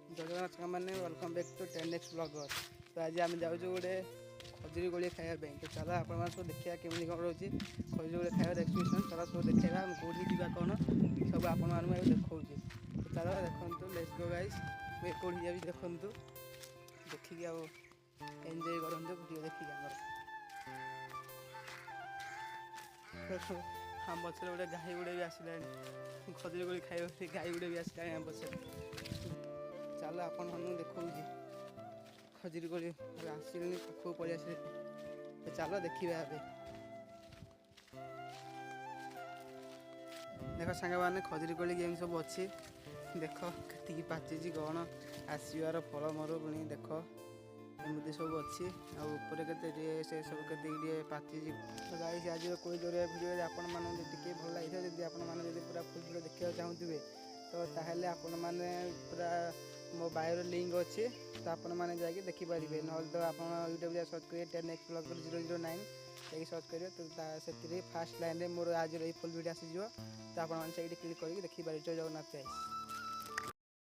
जय जगन्नाथ मैंने welcome back to 10x blogger. तो आज आम जाऊँ गोटे खजुरी गोली खायापी। तो चलो आप सब देखा केमी कौन रोचे खजुरी गोली खाया एक्सप्रेसन। चलो सब देखा कौटी जा कौन सब आप देखा। तो चलो देखो लेट्स गो गाइस। मैं कौटी जा देखु देखिए आउ एंजॉय करूँ वीडियो देखिए आम पचर गोटे गाई गुड़े भी आसला खजुरी गोली खाई गाई गुड़े भी आसला आम पचर। चलो आपण देखा खजुरी गोली आसिले पाखक पलि आस। चलो देखा देख सांग मैंने खजुरी कोली गेम सब अच्छी देख कति पाची कौन आसबार फल मर पुणी देख एमती सब अच्छी आउे के से सब के पाची। तो गाइस आज कोई जोरिया वीडियो आपण मैंने टी भल लगी जब आप पूरा फुल वीडियो देखा चाहूबे तो ताहले आपण मैंने पूरा मो बायोर लिंक अच्छे तो आपण मैंने जाकि देखिपारे ना तो आप यूट्यूब सर्च करेंगे 10x ब्लॉगर 009 जाकि सर्च करेंगे तो से फास्ट लाइन में मोर आज फुल वीडियो आसीज तो आप क्लिक करके देखिपारे। जय जगन्नाथ गाइस।